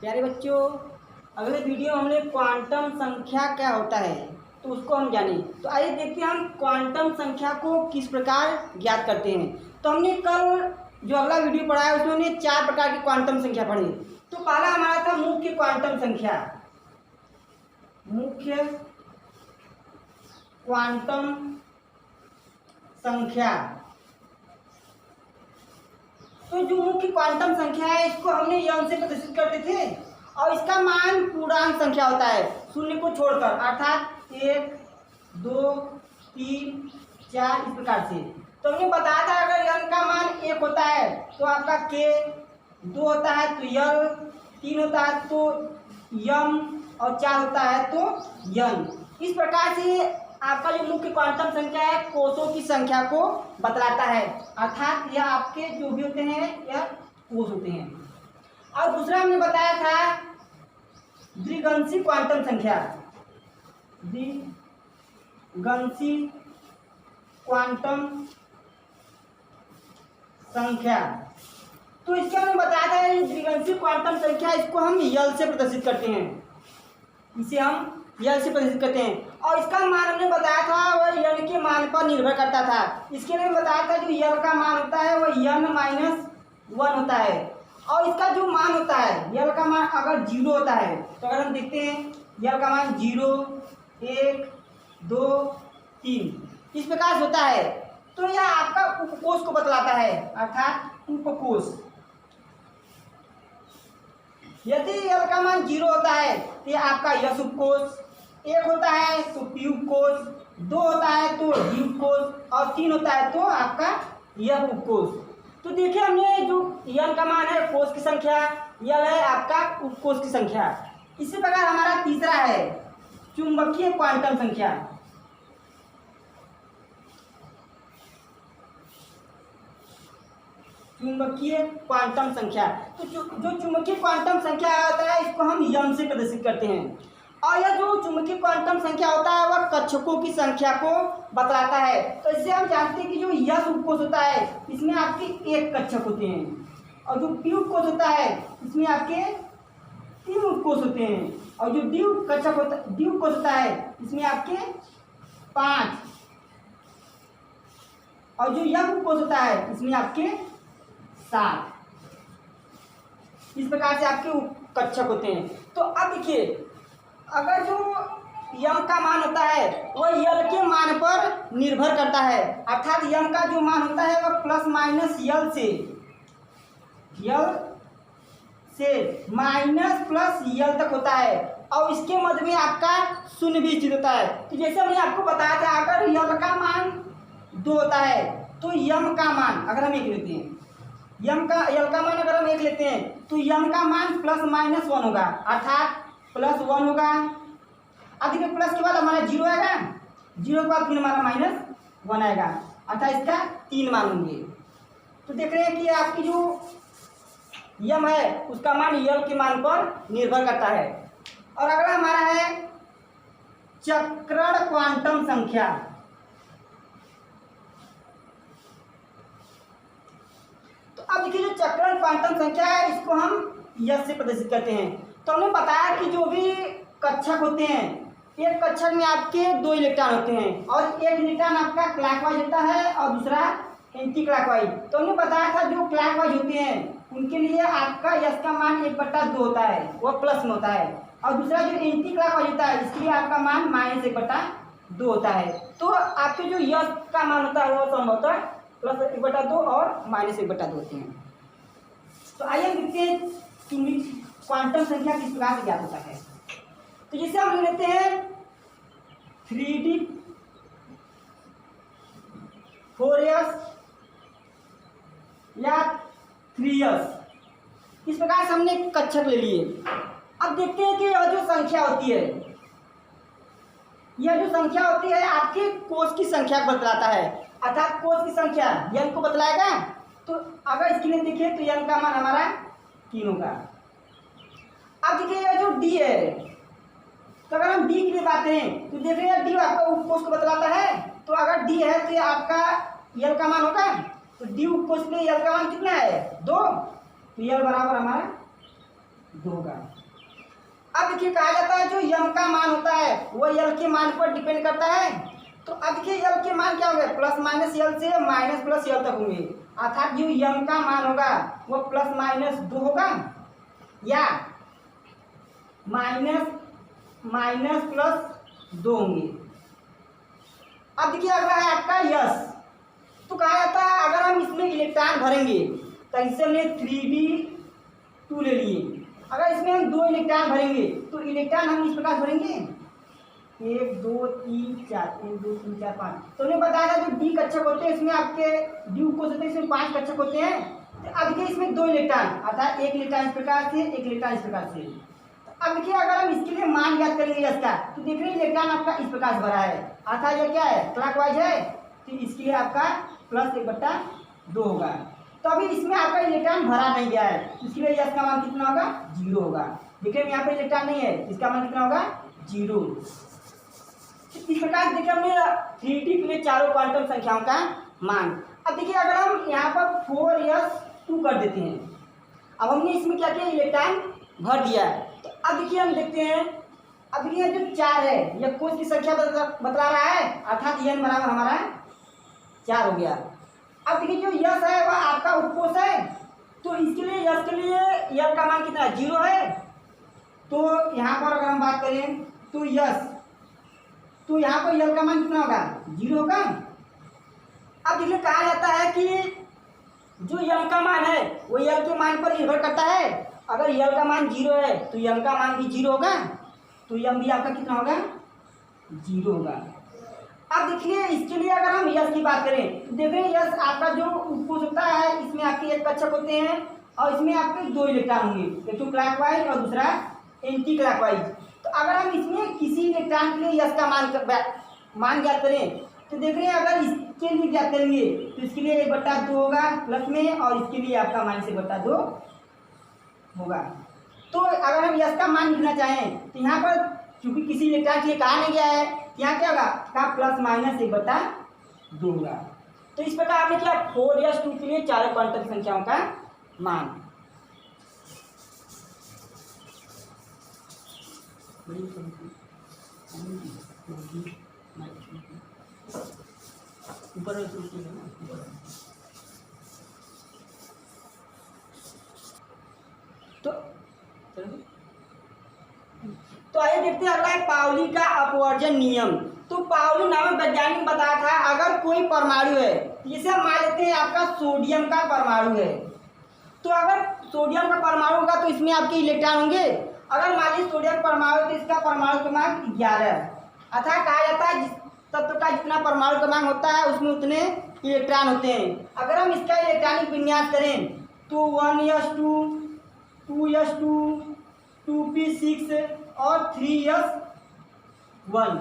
प्यारे बच्चों, अगले वीडियो में हमने क्वांटम संख्या क्या होता है तो उसको हम जाने। तो आइए देखते हैं हम क्वांटम संख्या को किस प्रकार ज्ञात करते हैं। तो हमने कल जो अगला वीडियो पढ़ा है उसमें हमने 4 प्रकार की क्वांटम संख्या पढ़ी। तो पहला हमारा था मुख्य क्वांटम संख्या। मुख्य क्वांटम संख्या, तो जो मुख्य क्वांटम संख्या है इसको हमने यम से प्रदर्शित करते थे और इसका मान पूर्णांक संख्या होता है शून्य को छोड़कर, अर्थात 1, 2, 3, 4 इस प्रकार से। तो हमने बताया था अगर यम का मान 1 होता है तो आपका के, 2 होता है तो यल, 3 होता है तो यम और 4 होता है तो यन। इस प्रकार से आपका जो मुख्य क्वांटम संख्या है कोषों की संख्या को बतलाता है, अर्थात यह आपके जो भी होते हैं यह कोष होते हैं। और दूसरा हमने बताया था द्विगंशी क्वांटम संख्या। द्विगंशी क्वांटम संख्या, तो इसके हमने बताया था द्विगंशी क्वांटम संख्या इसको हम यल से प्रदर्शित करते हैं, इसे हम यल से प्रदर्शित करते हैं। और इसका मान हमने बताया था वह यल के मान पर निर्भर करता था। इसके लिए बताया था जो यल का मान होता है वह n-1 होता है। और इसका जो मान होता है यल का मान अगर 0 होता है तो अगर हम देखते हैं यल का मान 0, 1, 2, 3 इस प्रकार से होता है, तो यह आपका उपकोष को बतलाता है, अर्थात उपकोष। यदि यल का मान 0 होता है तो यह आपका यश उपकोष, 1 होता है तो पी उपकोष, 2 होता है तो डी उपकोष और 3 होता है तो आपका यह उपकोष। तो देखिए हमने जो यल का मान है कोष की संख्या, यल है आपका उपकोष की संख्या। इसी प्रकार हमारा तीसरा है चुंबकीय क्वांटम संख्या। चुंबकीय क्वांटम संख्या, तो जो चुंबकीय क्वांटम संख्या होता है इसको हम यम से प्रदर्शित करते हैं। और यह जो चुंबकीय क्वांटम संख्या होता है वह कक्षकों की संख्या को बतलाता है। तो इससे हम जानते हैं कि जो यश उपकोष होता है इसमें आपके 1 कक्षक होते हैं, और जो पी उपकोष होता है इसमें आपके 3 उपकोष होते हैं, और जो डी उपकोष होता है इसमें आपके 5, और जो यम उपकोष होता है इसमें आपके 7। इस प्रकार से आपके कक्षक होते हैं। तो अब देखिए अगर जो यम का मान होता है वह यल के मान पर निर्भर करता है, अर्थात यम का जो मान होता है वह प्लस माइनस यल से माइनस प्लस यल तक होता है, और इसके मध्य में आपका शून्य भी स्थित होता है। तो जैसे हमने आपको बताया था अगर यल का मान 2 होता है तो यम का मान अगर हम 1 लेते हैं, यल का मान अगर हम 1 लेते हैं तो यम का मान प्लस माइनस 1 होगा, अर्थात प्लस 1 होगा। अब देखिए प्लस के बाद हमारा 0 आएगा, 0 के बाद फिर हमारा -1 आएगा, अर्थात इसका 3 मान होंगे। तो देख रहे हैं कि आपकी जो यम है उसका मान यल के मान पर निर्भर करता है। और अगला हमारा है चक्रण क्वांटम संख्या। तो अब देखिए जो चक्रण क्वांटम संख्या है इसको हम यश से प्रदर्शित करते हैं। तो हमने बताया कि जो भी कक्षक होते हैं, एक कक्षक में आपके 2 इलेक्ट्रॉन होते हैं और एक इलेक्ट्रॉन आपका क्लॉकवाइज होता है और दूसरा एंटी क्लॉकवाइज। तो हमने बताया था जो क्लॉकवाइज होते हैं उनके लिए आपका यश का मान 1/2 होता है, वह प्लस में होता है, और दूसरा जो एंटी क्लॉकवाइज होता है इसके लिए आपका मान -1/2 होता है। तो आपके जो यश का मान होता है वह संभवतः +1/2 और -1/2 होते हैं। तो आइए देखते हैं क्वांटम संख्या किस प्रकार से ज्ञात होता है। तो जैसे हम लेते हैं 3D 4S या 3S, इस प्रकार से हमने कक्षक ले लिए। अब देखते हैं कि यह जो संख्या होती है, यह जो संख्या होती है आपके कोष की संख्या को बतलाता है, अर्थात कोष की संख्या यन को बतलाएगा। तो अगर इसके लिए देखें तो यन का मान हमारा 3 होगा। अब देखिए यह जो डी है, तो अगर हम डी के लिए बात करें तो देख रहे हैं डी आपका उपकोष को बतलाता है। तो अगर डी है तो आपका यल का मान होगा, तो डी उपकोष के लिए यल का मान कितना है 2, तो यल बराबर हमारा 2 होगा। अब देखिए कहा जाता है जो यम का मान होता है वो यल के मान पर डिपेंड करता है। तो अब देखिए यल के मान क्या होंगे, प्लस माइनस यल से माइनस प्लस यल तक होंगे। अर्थात जो यम का मान होगा वो प्लस माइनस 2 होगा या माइनस माइनस प्लस 2 होंगे। अब देखिए अगला है आपका यस। तो कहा जाता है अगर हम इसमें इलेक्ट्रॉन भरेंगे तो इससे हमने 3d2 ले लिए। अगर इसमें हम 2 इलेक्ट्रॉन भरेंगे तो इलेक्ट्रॉन हम इस प्रकार भरेंगे 1 2 3 4 1 2 3 4 5। तो उन्हें बताया था जो डी कक्षक होते हैं इसमें आपके डी उपकोष होते हैं, इसमें 5 कक्षक होते हैं। तो अब देखिए इसमें 2 इलेक्ट्रॉन अर्थात 1 इलेक्ट्रॉन इस प्रकार से 1 इलेक्ट्रॉन इस प्रकार से। तो अब देखिए अगर हम इसके लिए मान ज्ञात करेंगे इसका तो देख रहे हैं इलेक्ट्रॉन आपका इस प्रकार से भरा है अर्थात ये क्या है क्लॉकवाइज है। तो इसके लिए आपका प्लस 1/2 होगा। तो अभी इसमें आपका इलेक्ट्रॉन भरा नहीं गया है इसलिए यस का मान कितना होगा 0 होगा। देखिए यहाँ पे इलेक्ट्रॉन नहीं है इसका मान कितना होगा 0। इस प्रकार देखिए हमने 3D के लिए चारों क्वांटम संख्याओं का मान। अब देखिए अगर हम यहाँ पर 4s2 कर देते हैं, अब हमने इसमें क्या किया इलेक्ट्रॉन भर दिया। तो अब देखिए हम देखते हैं अब ये जो 4 है यह कोष की संख्या बतला रहा है अर्थात n बराबर हमारा 4 हो गया। अब देखिए जो यस है वह आपका उपकोष है तो इसके लिए यस के लिए यल का मान कितना 0 है। तो यहाँ पर अगर हम बात करें तो यस तो यहाँ पर यल का मान कितना होगा 0 होगा। अब देखिए कहा जाता है कि जो यल का मान है वो यल के मान पर निर्भर करता है। अगर यल का मान 0 है तो यल का मान भी 0 होगा। तो यम भी आपका कितना होगा 0 होगा। अब देखिए इसके लिए अगर हम यस की बात करें तो देख रहे हैं यस आपका जो उपकोष होता है इसमें आपके 1 कक्षक होते हैं और इसमें आपके 2 इलेक्ट्रॉन होंगे, एक तो क्लॉकवाइज और दूसरा एंटी क्लॉकवाइज। तो अगर हम इसमें किसी इलेक्ट्रॉन के लिए यस का मान ज्ञात करें तो देख रहे हैं अगर इसके लिए ज्ञात करेंगे तो इसके लिए 1/2 होगा प्लस में और इसके लिए आपका -1/2 होगा। तो अगर हम यस का मान लिखना चाहें तो यहाँ पर क्योंकि किसी इलेक्ट्रॉन के लिए कहा नहीं गया है यहाँ क्या होगा का +-1/2 होगा। तो इस प्रकार आपने क्या 4s2 के लिए चारों क्वांटम संख्याओं का मान। ऊपर तो आइए देखते हैं अगला है पाउली का अपवर्जन नियम। तो पाउली नामक वैज्ञानिक बताया था अगर कोई परमाणु है जिसे हम मान लेते हैं आपका सोडियम का परमाणु है। तो अगर सोडियम का परमाणु होगा तो इसमें आपके इलेक्ट्रॉन होंगे। अगर मान लीजिए सोडियम परमाणु तो इसका परमाणु क्रमांक 11। अर्थात कहा जाता है जिस तत्व का जितना परमाणु क्रमांक होता है उसमें उतने इलेक्ट्रॉन होते हैं। अगर हम इसका इलेक्ट्रॉनिक विन्यास करें तो 1s2 2s2 2p6 और 3s1।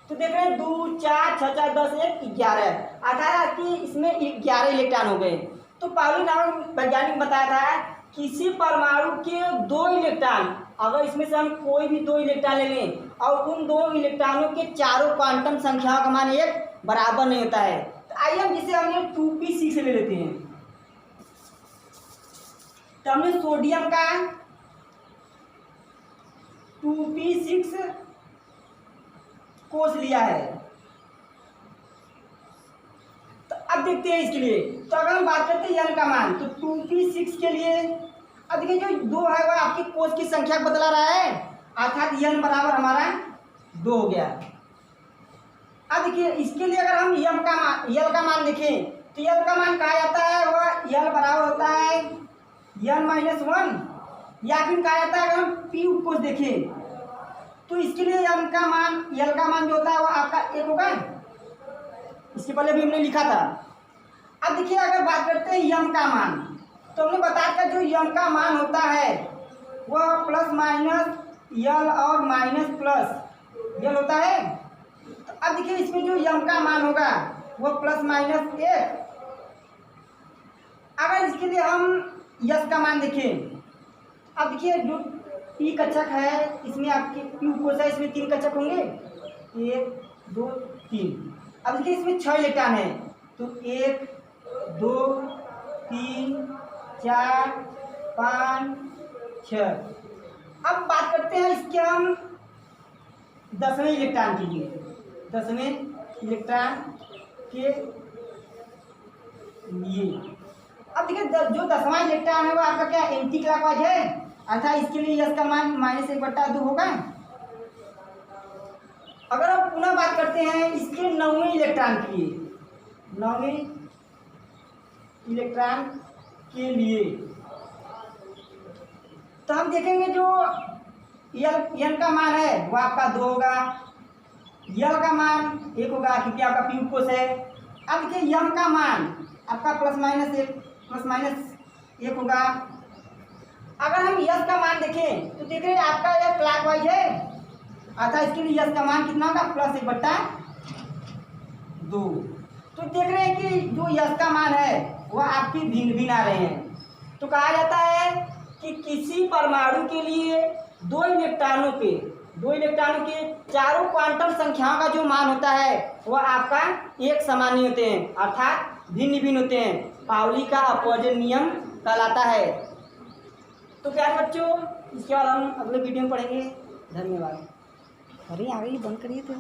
तो देख रहे हैं 2 4 6 4 10 1 11 अर्थात कि इसमें 11 इलेक्ट्रॉन हो गए। तो पाउली नामक वैज्ञानिक बताया था किसी परमाणु के 2 इलेक्ट्रॉन अगर इसमें से हम कोई भी 2 इलेक्ट्रॉन ले लें और उन 2 इलेक्ट्रॉनों के चारों क्वांटम संख्याओं का मान एक बराबर नहीं होता है। तो आइए हम जिसे हमने 2p6 ले लेते हैं। तो हमने सोडियम का 2p6 कोष लिया है। तो अब देखते हैं इसके लिए। तो अगर हम बात करते हैं n का मान तो 2p6 के लिए अब देखिए जो 2 है वह आपकी कोष की संख्या बतला रहा है अर्थात n बराबर हमारा 2 हो गया। अब देखिए इसके लिए अगर हम यल का मान देखें तो यल का मान कहा जाता है वह यल बराबर होता है n-1 या फिर कहा जाता है अगर हम p उपकोष देखें तो इसके लिए यल का मान जो होता है वो आपका 1 होगा। इसके पहले भी हमने लिखा था। अब देखिए अगर बात करते हैं यम का मान तो हमने बताया था जो यम का मान होता है वह प्लस माइनस यल और माइनस प्लस यल होता है। तो अब देखिए इसमें जो यम का मान होगा वह +-1। अगर इसके लिए हम यस का मान देखें अब देखिए जो पी कक्षक है इसमें आपके पी उपकोष है इसमें 3 कक्षक होंगे 1 2 3। अब देखिए इसमें 6 इलेक्ट्रॉन है तो 1 2 3 4 5 6। अब बात करते हैं इसके हम 10वें इलेक्ट्रॉन के लिए। 10वें इलेक्ट्रॉन के लिए अब देखिए जो 10वां इलेक्ट्रॉन है वो आपका क्या एंटी क्लॉकवाइज है, अर्थात इसके लिए यस का मान -1/2 होगा। अगर आप पुनः बात करते हैं इसके 9वें इलेक्ट्रॉन के लिए, 9वें इलेक्ट्रॉन के लिए, तो हम देखेंगे जो एन का मान है वो आपका 2 होगा, यल का मान 1 होगा क्योंकि आपका पी कोश है। अब देखिए यम का मान आपका +-1 होगा। अगर हम यस का मान देखें तो देख रहे हैं आपका यह क्लॉकवाइज है, अर्थात इसके लिए यस का मान कितना होगा +1/2। तो देख रहे हैं कि जो यस का मान है वह आपकी भिन्न भिन्न आ रहे हैं। तो कहा जाता है कि किसी परमाणु के लिए दो इलेक्ट्रॉनों के चारों क्वांटम संख्याओं का जो मान होता है वह आपका एक समान नहीं होते हैं, अर्थात भिन्न भिन्न होते हैं। पाउली का अपवर्जन नियम कहलाता है। तो प्यारे बच्चों, इसके बाद हम अगले वीडियो में पढ़ेंगे। धन्यवाद। अरे आ गई, बंद करिए तो।